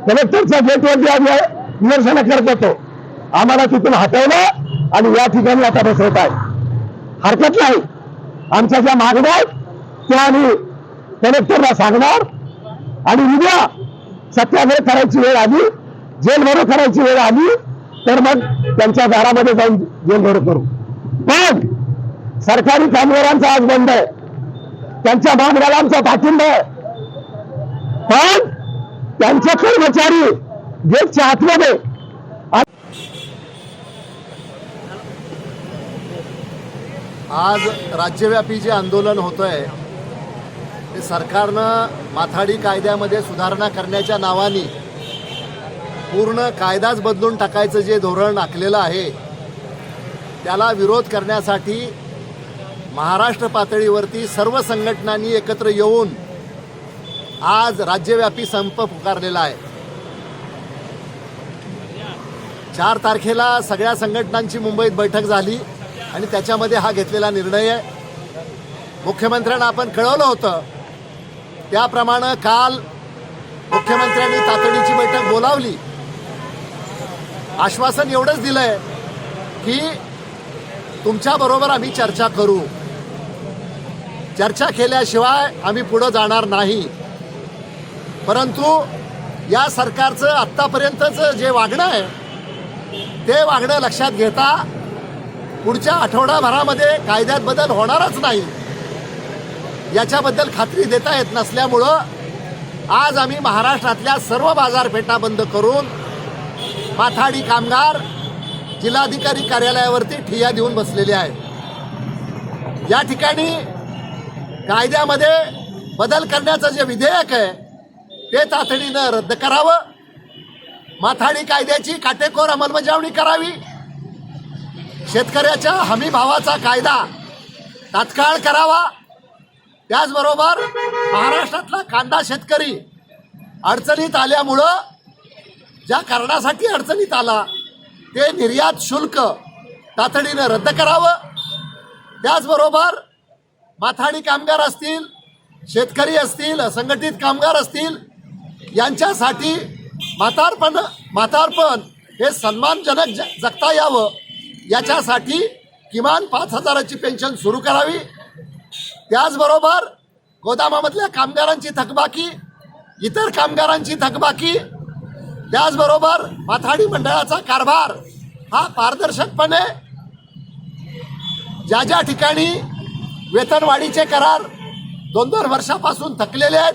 कलेक्टरच्या गेटवरती आम्ही निदर्शन करत होतो. आम्हाला तिथून हटवलं आणि या ठिकाणी आता बसवत आहे. हरकत नाही, आमच्या ज्या मागण्या आहेत त्या आम्ही कलेक्टरला सांगणार आणि उद्या सत्याग्रह करायची वेळ आली, जेलभरो करायची वेळ आली तर मग त्यांच्या दारामध्ये जाऊन जेलभरो करू. पण सरकारी कामगारांचा आज बंद आहे, त्यांच्या मागण्याला आमचा पाठिंबा आहे. पण त्यांचे कर्मचारी गेटच्या आतमध्ये आज राज्यव्यापी जे आंदोलन होतंय ते सरकारनं माथाडी कायद्यामध्ये सुधारणा करण्याच्या नावाने पूर्ण कायदाच बदलून टाकायचं जे धोरण आखलेलं आहे त्याला विरोध करण्यासाठी महाराष्ट्र पातळीवरती सर्व संघटनांनी एकत्र येऊन आज राज्यव्यापी संप पुकारलेला आहे. 4 तारखेला सगळ्या संघटनांची मुंबईत बैठक झाली आणि त्याच्यामध्ये हा घेतलेला निर्णय आहे. मुख्यमंत्र्यांना आपण कळवलं होतं, त्याप्रमाणे काल मुख्यमंत्र्यांनी तातडीची बैठक बोलावली. आश्वासन एवढंच दिलंय की तुमच्याबरोबर आम्ही चर्चा करू, चर्चा केल्याशिवाय आम्ही पुढे जाणार नाही. परंतु या सरकारचं आत्तापर्यंतचं जे वागणं आहे ते वागणं लक्षात घेता पुढच्या आठवडाभरामध्ये कायद्यात बदल होणारच नाही याच्याबद्दल खात्री देता येत नसल्यामुळं आज आम्ही महाराष्ट्रातल्या सर्व बाजारपेठा बंद करून माथाडी कामगार जिल्हाधिकारी कार्यालयावरती ठिय्या देऊन बसलेले आहेत. या ठिकाणी कायद्यामध्ये बदल करण्याचं जे विधेयक आहे ते तातडीनं रद्द करावं, माथाडी कायद्याची काटेकोर अंमलबजावणी करावी, शेतकऱ्याच्या हमी भावाचा कायदा तात्काळ करावा. त्याचबरोबर महाराष्ट्रातला कांदा शेतकरी अडचणीत आल्यामुळं ज्या कारणासाठी अडचणीत आला ते निर्यात शुल्क तातडीनं रद्द करावं. त्याचबरोबर माथाडी कामगार असतील, शेतकरी असतील, असंघटित कामगार असतील यांच्यासाठी म्हातारपण हे सन्मानजनक जगता यावं याच्यासाठी किमान 5,000ची पेन्शन सुरू करावी. त्याचबरोबर गोदामामधल्या कामगारांची थकबाकी, इतर कामगारांची थकबाकी, त्याचबरोबर माथाडी मंडळाचा कारभार हा पारदर्शकपणे ज्या ज्या ठिकाणी वेतनवाढीचे करार 2-2 वर्षापासून थकलेले आहेत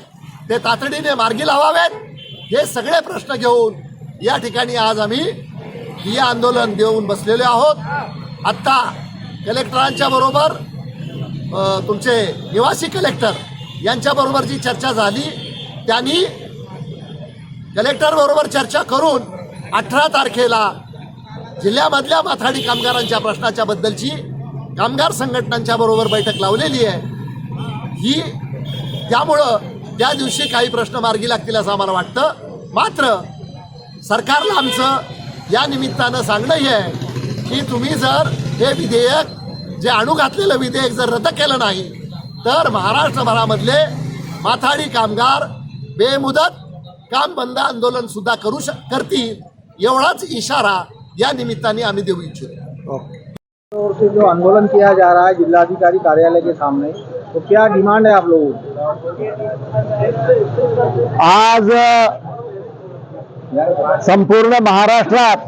ते तातडीने मार्गी लावावेत. हे सगळे प्रश्न घेऊन या ठिकाणी आज आम्ही हे आंदोलन देऊन बसलेले आहोत. आत्ता कलेक्टरांच्या बरोबर तुमचे निवासी कलेक्टर यांच्याबरोबर जी चर्चा झाली त्यांनी कलेक्टरबरोबर चर्चा करून 18 तारखेला जिल्ह्यामधल्या माथाडी कामगारांच्या प्रश्नाच्या बद्दलची कामगार संघटनांच्या बरोबर बैठक लावलेली आहे. ही त्यामुळं त्या दिवशी काही प्रश्न मार्गी लागतील असं आम्हाला वाटतं. मात्र सरकारला आमचं या निमित्तानं सांगणं हे आहे की तुम्ही जर हे विधेयक जे आणू घातलेलं विधेयक जर रद्द केलं नाही तर महाराष्ट्रभरामधले माथाडी कामगार बेमुदत काम बंद आंदोलन सुद्धा करतील एवढाच इशारा या निमित्ताने आम्ही देऊ इच्छितो. और से जो आंदोलन किया जा रहा है जिलाधिकारी कार्यालय के सामने, तो क्या डिमांड है आप लोगों की? आज संपूर्ण महाराष्ट्रात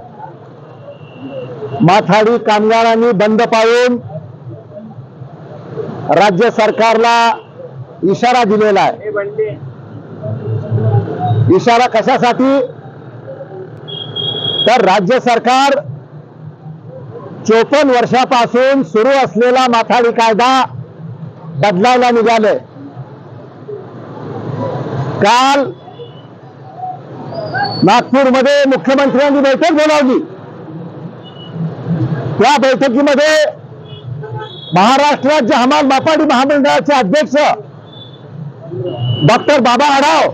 माथाडी कामगारांनी बंद पाळून राज्य सरकारला इशारा दिलेला आहे. इशारा कशासाठी तर राज्य सरकार 54 वर्षापासून सुरू असलेला माथाडी कायदा बदलायला निघाले. काल नागपूरमध्ये मुख्यमंत्र्यांनी बैठक बोलावली. त्या बैठकीमध्ये महाराष्ट्र राज्य हमाल माथाडी महामंडळाचे अध्यक्ष डॉक्टर बाबा आढाव,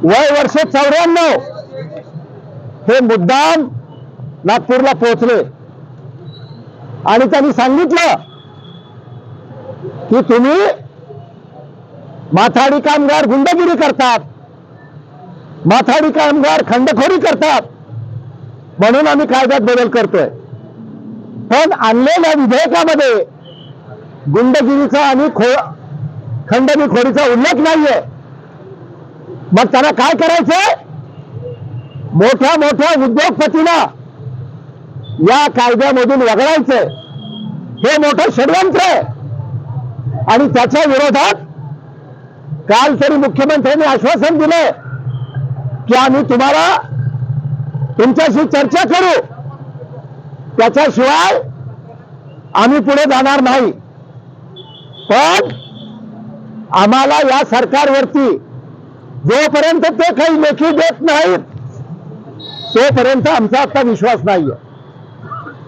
वय वर्ष 94, हे मुद्दाम नागपूरला पोहोचले आणि त्यांनी सांगितलं की तुम्ही माथाडी कामगार गुंडगिरी करतात, माथाडी कामगार खंडखोरी करतात म्हणून आम्ही कायद्यात बदल करतोय. पण आणलेल्या विधेयकामध्ये गुंडगिरीचा आणि खंडणीखोरीचा उल्लेख नाहीये. मग त्यांना काय करायचंय? मोठ्या मोठ्या उद्योगपतींना या कायद्यामधून वगळायचंय. हे मोठं षडयंत्र आहे. आणि त्याच्या विरोधात काल तरी मुख्यमंत्र्यांनी आश्वासन दिलंय की आम्ही तुमच्याशी चर्चा करू, त्याच्याशिवाय आम्ही पुढे जाणार नाही. पण आम्हाला या सरकारवरती जोपर्यंत ते काही लेखी देत नाहीत तोपर्यंत आमचा आता विश्वास नाहीये.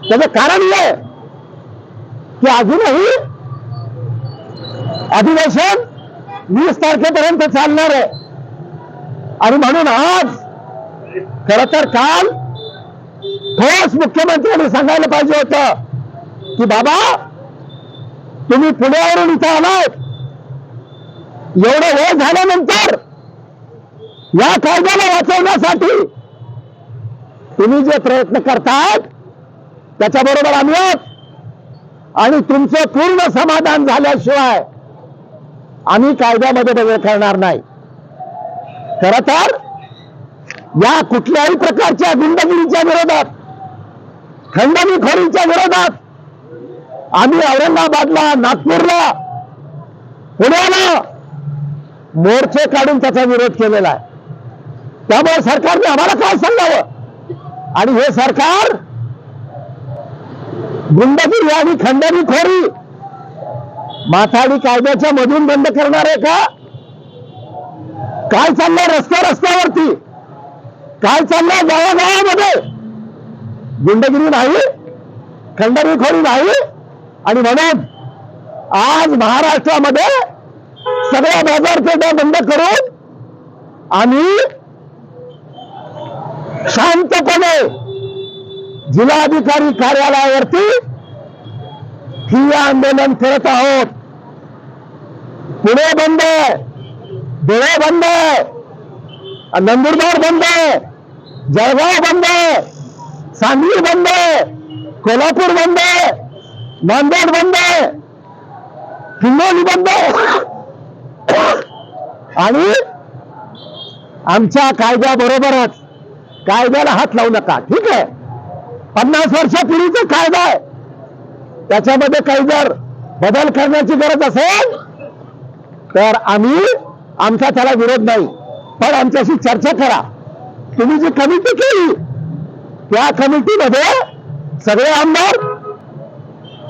त्याचं कारण हे की अजूनही अधिवेशन 20 तारखेपर्यंत चालणार आहे. आणि म्हणून आज खरं तर काल ठोस मुख्यमंत्र्यांनी सांगायला पाहिजे होतं की बाबा तुम्ही पुण्यावरून इथं आलात, एवढं वेळ झाल्यानंतर या कायद्याला वाचवण्यासाठी तुम्ही जे प्रयत्न करतायत त्याच्याबरोबर आम्ही आहोत. आणि तुमचं पूर्ण समाधान झाल्याशिवाय आम्ही कायद्यामध्ये बदल करणार नाही. खरं तर या कुठल्याही प्रकारच्या गुंडगिरीच्या विरोधात, खंडणीखोरीच्या विरोधात आम्ही औरंगाबादला, नागपूरला, पुण्याला मोर्चे काढून त्याचा विरोध केलेला आहे. त्यामुळे सरकारने आम्हाला काय सांगावं? आणि हे सरकार गुंडगिरी आणि खंडणीखोरी माथाडी कायद्याच्या मधून बंद करणार आहे का? काय चाललंय रस्त्यावरती? काय चाललंय गावागावामध्ये? गुंडगिरी नाही, खंडणीखोरी नाही. आणि म्हणून आज महाराष्ट्रामध्ये सगळ्या बाजारपेठा बंद करून आम्ही शांतपणे जिल्हाधिकारी कार्यालयावरती ठिय्या आंदोलन करत आहोत. पुणे बंद आहे, धुळे बंद आहे, नंदुरबार बंद आहे, जळगाव बंद आहे, सांगली बंद आहे, कोल्हापूर बंद आहे, नांदेड बंद आहे, हिंगोली बंद आहे. आणि आमच्या कायद्याबरोबरच कायद्याला हात लावू नका. ठीक आहे, 50 वर्षापूर्वीचा कायदा आहे, त्याच्यामध्ये काही जर बदल करण्याची गरज असेल तर आमचा त्याला विरोध नाही. पण आमच्याशी चर्चा करा. तुम्ही जी कमिटी केली त्या कमिटीमध्ये सगळे आमदार,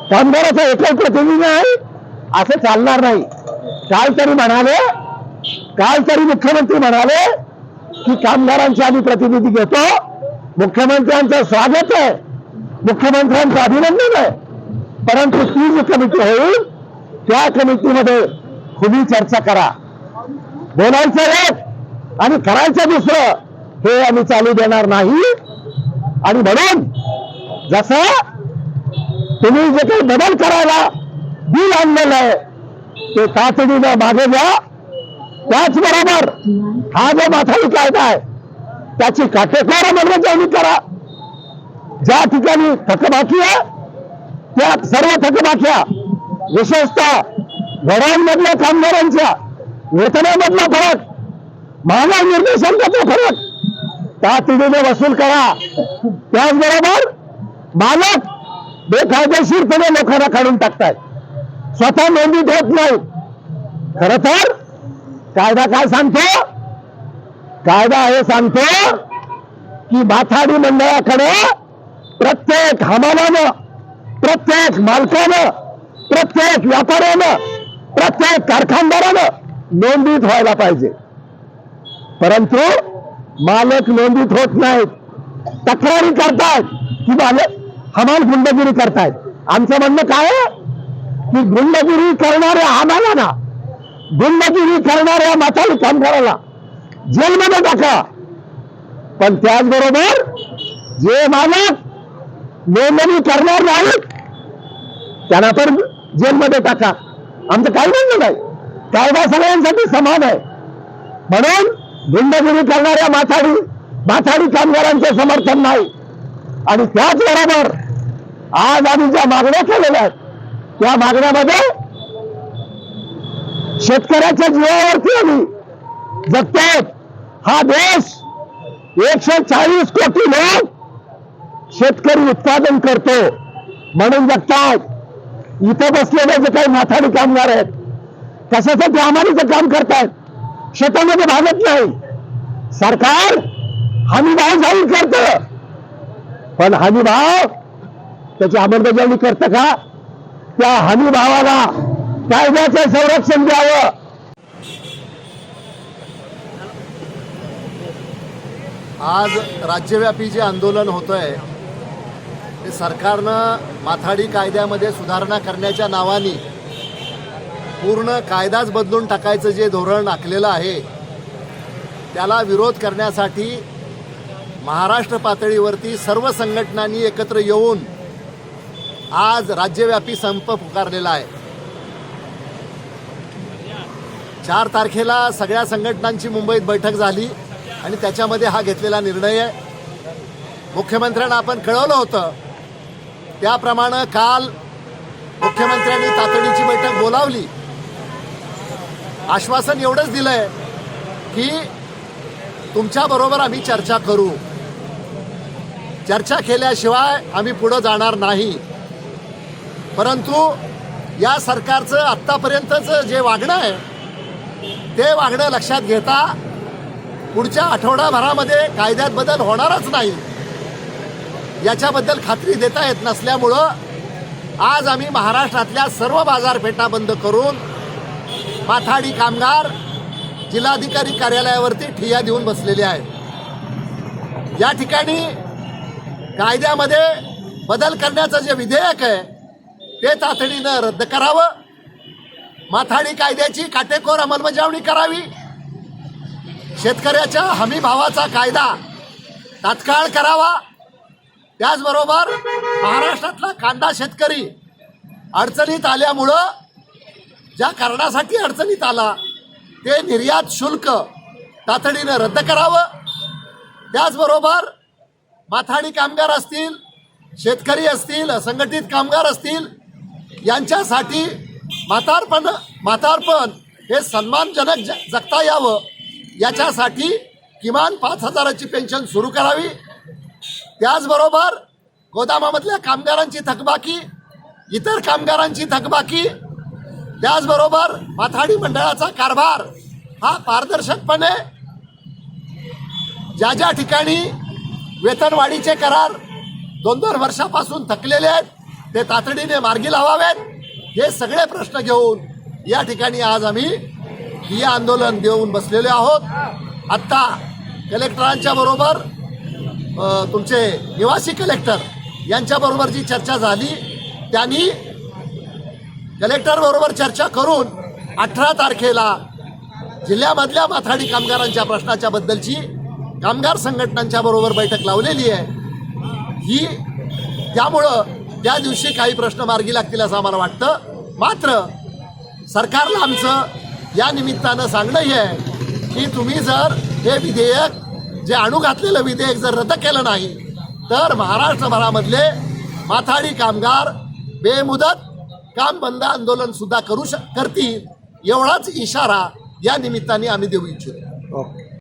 कामगाराचा एकच प्रतिनिधी नाही, असं चालणार नाही. काल तरी मुख्यमंत्री म्हणाले की कामगारांचे आम्ही प्रतिनिधी घेतो. मुख्यमंत्र्यांचं स्वागत आहे, मुख्यमंत्र्यांचं अभिनंदन आहे. परंतु ती जी कमिटी होईल त्या कमिटीमध्ये खुली चर्चा करा. बोलायचं एक आणि करायचं दुसरं, हे आम्ही चालू देणार नाही. आणि म्हणून जसं तुम्ही जे काही बदल करायला बिल आणलेलं आहे ते तातडीनं मागे घ्या. त्याचबरोबर हा जो माथाडी कायदा आहे त्याची काटेकोर अंमलबजावणी करा. ज्या ठिकाणी थकबाकी आहे त्या सर्व थकबाक्या, विशेषतः घरांमधल्या कामगारांच्या वेतनामधला फरक, महागाई निर्देशांकाचा फरक तातडीने वसूल करा. त्याचबरोबर मालक बेकायदेशीरपणे लोकांना काढून टाकतायत, स्वतः नोंदीत होत नाही. खरं तर कायदा काय सांगतो? कायदा हे सांगतो की माथाडी मंडळाकडे प्रत्येक हमालानं, प्रत्येक मालकानं, प्रत्येक व्यापाऱ्यानं, प्रत्येक कारखानदारानं नोंदीत व्हायला पाहिजे. परंतु मालक नोंदीत होत नाहीत, तक्रारी करतायत की मालक हमाल गुंडगिरी करतायत. आमचं म्हणणं काय आहे की गुंडगिरी करणाऱ्या हमालांना, गुंडगिरी करणाऱ्या माथाडी कामगाराला जेलमध्ये टाका. पण त्याचबरोबर जे मालक नोंदणी करणार नाहीत त्यांना पण जेलमध्ये टाका. आमचं काही म्हणणं नाही, कायदा सगळ्यांसाठी समान आहे. म्हणून गुंडगिरी करणाऱ्या माथाडी कामगारांचे समर्थन नाही. आणि त्याचबरोबर आज आम्ही ज्या मागण्या केलेल्या आहेत त्या मागण्यामध्ये शेतकऱ्याच्या जीवावरती आम्ही जगतात. हा देश 140 कोटी लोक शेतकरी उत्पादन करतो म्हणून जगतात. इथं बसलेले जे काही माथाडी कामगार आहेत कशासाठी आम्हालाच काम करतायत, शेतामध्ये भागत नाही. सरकार हमीभाव जाहीर करतं, पण हमीभाव त्याची अंमलबजावणी करतं का? त्या हमीभावाला कायद्याचं संरक्षण द्यावं. आज राज्यव्यापी जे आंदोलन होतंय ते सरकारनं माथाडी कायद्यामध्ये सुधारणा करण्याच्या नावाने पूर्ण कायदाच बदलून टाकायचं जे धोरण आखलेलं आहे त्याला विरोध करण्यासाठी महाराष्ट्र पातळीवरती सर्व संघटनांनी एकत्र येऊन आज राज्यव्यापी संप पुकारलेला आहे. 4 तारखेला सगळ्या संघटनांची मुंबईत बैठक झाली आणि त्याच्यामध्ये हा घेतलेला निर्णय आहे. मुख्यमंत्र्यांना आपण कळवलं होतं, त्याप्रमाणे काल मुख्यमंत्र्यांनी तातडीची बैठक बोलावली. आश्वासन एवढंच दिलंय की तुमच्याबरोबर आम्ही चर्चा करू, चर्चा केल्याशिवाय आम्ही पुढं जाणार नाही. परंतु या सरकारचं आत्तापर्यंतचं जे वागणं आहे ते वागणं लक्षात घेता पुढच्या आठवडाभरामध्ये कायद्यात बदल होणारच नाही याच्याबद्दल खात्री देता येत नसल्यामुळं आज आम्ही महाराष्ट्रातल्या सर्व बाजारपेठा बंद करून माथाडी कामगार जिल्हाधिकारी कार्यालयावरती ठिय्या देऊन बसलेले आहेत. या ठिकाणी कायद्यामध्ये बदल करण्याचं जे विधेयक आहे ते तातडीनं रद्द करावं, माथाडी कायद्याची काटेकोर अंमलबजावणी करावी, शेतकऱ्याच्या हमी भावाचा कायदा तात्काळ करावा. त्याचबरोबर महाराष्ट्रातला कांदा शेतकरी अडचणीत आल्यामुळं ज्या कारणासाठी अडचणीत आला ते निर्यात शुल्क तातडीनं रद्द करावं. त्याचबरोबर माथाडी कामगार असतील, शेतकरी असतील, असंघटित कामगार असतील यांच्यासाठी म्हातारपण हे सन्मानजनक जगता यावं याच्यासाठी किमान 5,000ची पेन्शन सुरू करावी. त्याचबरोबर गोदामामधल्या कामगारांची थकबाकी, इतर कामगारांची थकबाकी, त्याचबरोबर माथाडी मंडळाचा कारभार हा पारदर्शकपणे ज्या ठिकाणी वेतनवाढीचे करार 2-2 वर्षापासून थकलेले आहेत ते तातडीने मार्गी लावावेत. हे सगळे प्रश्न घेऊन या ठिकाणी आज आम्ही ठिय्या आंदोलन देऊन बसलेले आहोत. आत्ता कलेक्टरांच्या बरोबर तुमचे निवासी कलेक्टर यांच्याबरोबर जी चर्चा झाली त्यांनी कलेक्टर बरोबर चर्चा करून 18 तारखेला जिल्ह्यामधल्या माथाडी कामगारांच्या प्रश्नाच्या बद्दलची कामगार संघटनांच्या बरोबर बैठक लावलेली आहे. ही त्यामुळं त्या दिवशी काही प्रश्न मार्गी लागतील असं आम्हाला वाटतं. मात्र सरकारला आमचं या निमित्तानं सांगणं आहे की तुम्ही जर हे विधेयक जे आणू घातलेलं विधेयक जर रद्द केलं नाही तर महाराष्ट्रभरामधले माथाडी कामगार बेमुदत काम बंद आंदोलन सुद्धा करतील एवढाच इशारा या निमित्ताने आम्ही देऊ इच्छितो.